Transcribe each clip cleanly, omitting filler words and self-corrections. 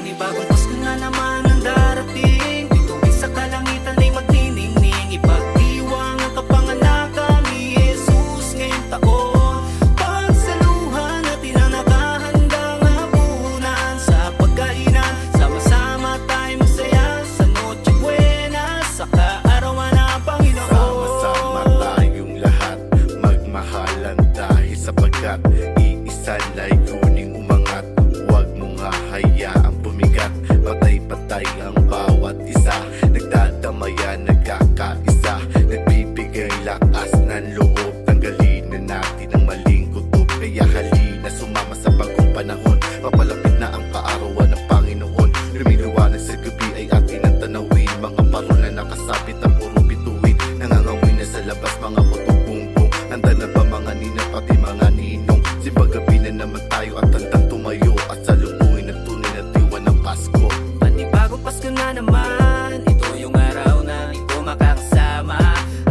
Panibagong Pasko na naman ang darating, bituin sa kalangitan ay magniningning. Ipagdiwang ang kapanganakan ni Jesus ngayong taon. Pagsaluhan natin ang nakahandang hapunan sa pagkainan. Sama-sama tayo masaya sa Noche Buena, sa kaarawan ng Panginoon. Sama-sama tayong lahat magmahalan dahil sapagkat iisa layuning umangat. Huwag mong hahayaang bumigat, patay-patay ang bawat isa. Nagdadamayan, nagkakaisa, nagbibigay lakas ng loob. Tanggalin na natin ang maling kutob. Kaya halina, sumama sa bagong panahon. Papalapit na ang kaarawan ng Panginoon. Lumiliwanag sa gabi ay atin ang tanawin. Mga parol na nakasabit ang puro bituin. Nangangamoy na sa labas mga puto bumbong. Handa na ba mga nina pati mga ninong? Simbagabi na naman tayo at handang tumayo at salubungin ang tunay na diwa ng Pasko. Panibagong Pasko na naman, ito yung araw na di ko makakasama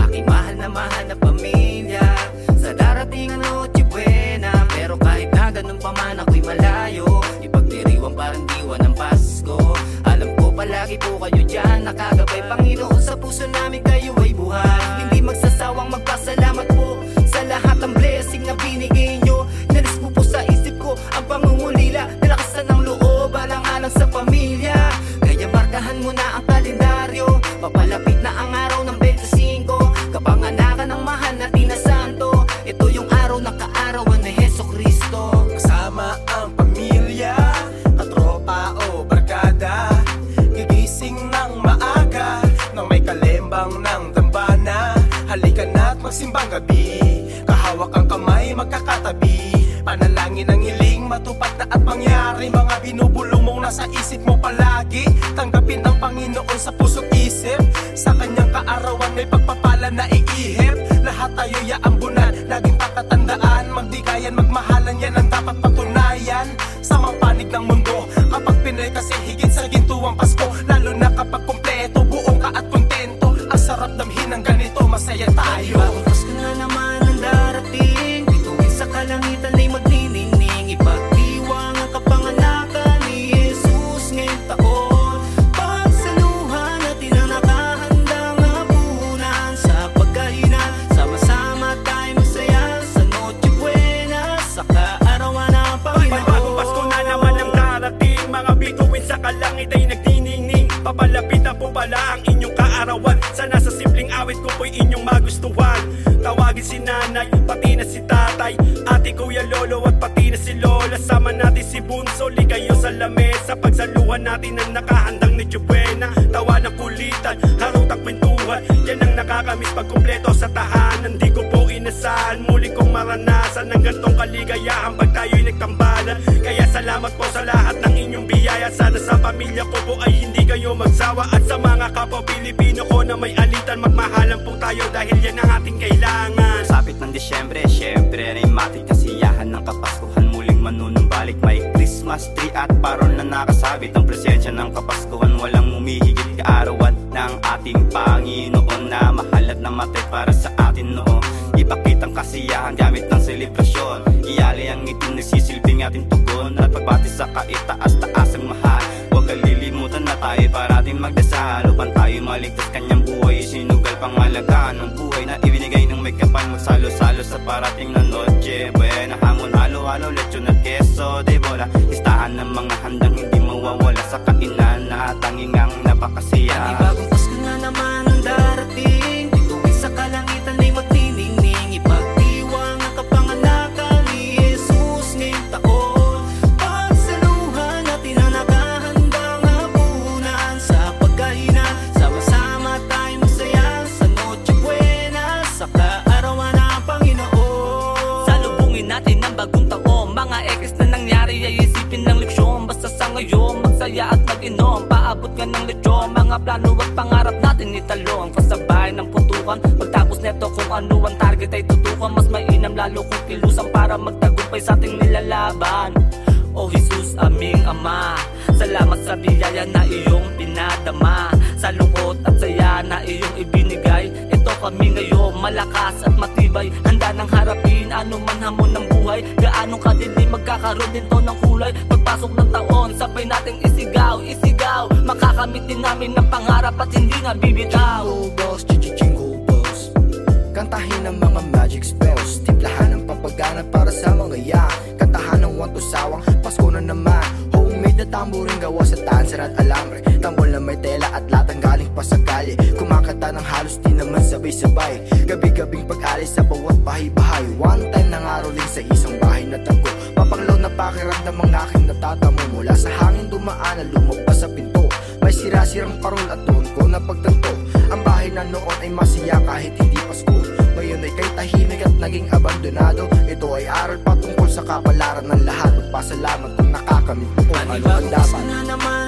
aking mahal na pamilya sa darating na Noche Buena. Pero kahit na ganun pa man ako'y malayo, ipagdiriwang parang diwa ng Pasko. Alam ko palagi po kayo dyan nakagabay, Panginoon sa puso namin kayo ay buhay. Hindi magsasawang magpasalamat po sa lahat ng blessing na binigay nyo. Nalis mo po sa isip ko ang pangungulila, nalakasan ng loob, alang-alang sa pamilya. Kaya markahan mo na ang kalendaryo, papalapit na ang araw ng 25, kapanganakan ng mahal natin na santo. Ito yung araw na kaarawan ni Heso Kristo. Kasama ang pamilya, katropa o barkada, gigising ng maaga nang may kalembang ng dambana. Halika na't magsimbang gabi, kahawak ang kamay magkakatabi. Panalangin ang hiling matupad na at mangyari. Mga binubulong mong nasa isip mo palagi, tanggapin ang Panginoon sa puso't isip. Sa kanyang kaarawan may pagpapala na iihip. Lahat tayo yaambunan, laging pakatandaan. Magbigayan, magmahalan, yan ang dapat patunayan sa mga panig ng mundo. Kapag Pinoy kasi higit sa gintuang Pasko, lalo na kapag kumpleto, buong ka at kontento. Ang sarap damhin ng ganito, masaya tayo. Panibagong Pasko na naman ang darating, bituin sa kalangitan ay magniningning. Ipagdiwang ang kapanganakan ni Jesus ngayong taon. Pagsaluhan natin ang nakahandang hapunan sa pagkainan. Sama-sama tayo masaya sa Noche Buena, sa kaarawan ng Panibagong Panginoon. Pasko na naman ang darating, mga bituin sa kalangit ay nagniningning. Papalapit na po pala ang inyong kaarawan. Sana sa simpleng awit ko po'y inyong magustuhan. Tawagin si nanay, pati na si tatay, ate, kuya, lolo at pati na si lola. Sama natin si Bunso, ligayo sa lamesa. Pagsaluhan natin ang nakahandang Noche Buena. Tawa ng kulitan, harot at kwentuhan, yan ang nakakamiss pag kumpleto sa tahanan. Di ko po inasahan, muli kong maranasan ang gantong kaligayahan pag tayo'y nagtambalan. Kaya salamat po sa lahat ng inyong biyaya. Sana sa pamilya ko po ay hindi kayo magsawa. At sa mga kapwa Pilipino ko na may alitan, magmahalan po tayo dahil yan ang ating kailangan. Sapit ng Disyembre, syempre rin matik kasiyahan ng Kapaskuhan. Muling manunumbalik, may Christmas tree at parol na nakasabit. Ang presensya ng Kapaskuhan, walang umihigit kaarawan ng ating Panginoon na mahal at namatay para sa atin noon. Ipakitang kasiyahan gamit ng selebrasyon, iyali ang ngiti nagsisilbing ating tugon. At pagbati sa kaitaas-taas ang mahal, huwag kalilimutan na tayo parating magdasal upang tayo maligtas kanyang buhay. Sinugal pangalagaan ng buhay na ibinigay ng may kapal. Magsalo-salo sa parating na Noche Buena, hamon, halo-halo, lechon at keso de bola. Listahan ng mga handang hindi mawawala sa kainan na tanging ang napakasiya. Panibagong Pasko na naman ang darating, bituin sa kalangitan ay magniningning. Ipagdiwang ang kapanganakan ni Jesus ngayong taon. Pagsaluhan natin ang nakahandang hapunan sa pagkainan. Sama-sama tayo masaya sa Noche Buena, sa kaarawan ng Panginoon. Salubungin natin ang bagong taon, mga ekis na nangyari ay isipin ng leksyon. Basta sa ngayon, magsaya at mag-inom, paabot ka ng lechon. Mga plano at pangarap natin italong, kasabay ng putukan. Pagtapos neto kung ano ang target ay tutukan. Mas mainam lalo kung kilusan para magtagumpay sa ating nilalaban. O Jesus aming Ama, salamat sa biyaya na iyong pinadama. Sa lungkot at saya na iyong ibinigay, ito kami ngayon malakas at matibay. Handa nang harapin anuman hamon ng buhay. Gaano kadilim magkakaroon din to ng kulay. Pagpasok ng taon, sabay nating isigay isigaw, isigaw. Makakamit din namin ng pangarap at hindi nga bibitaw. Jingle bells, jingle bells, kantahin ang mga magic spells, timplahan ng pampagana para sa mga yak, kantahan ng wanto sawang Pasko na naman. Homemade na tamborin gawa sa tanser at alambre, tambol na may tela at latang galing pa sa kalye. Kumakanta ng halos di naman sabay-sabay, gabi-gabing pag-alis sa bawat bahay-bahay. One time nangaroling sa isang bahay na tago, papanglaw na pakiramdam ang aking natatamo. Mula sa hangin dumaan na lumagpas sa pinto, may sira-sirang parol at doon ko napagtanto. Ang bahay na noon ay masaya kahit hindi Pasko, ngayon ay kay tahimik at naging abandonado. Ito ay aral patungkol sa kapalaran ng lahat. Magpasalamat kung nakakamit mo kung ano ang dapat. Na naman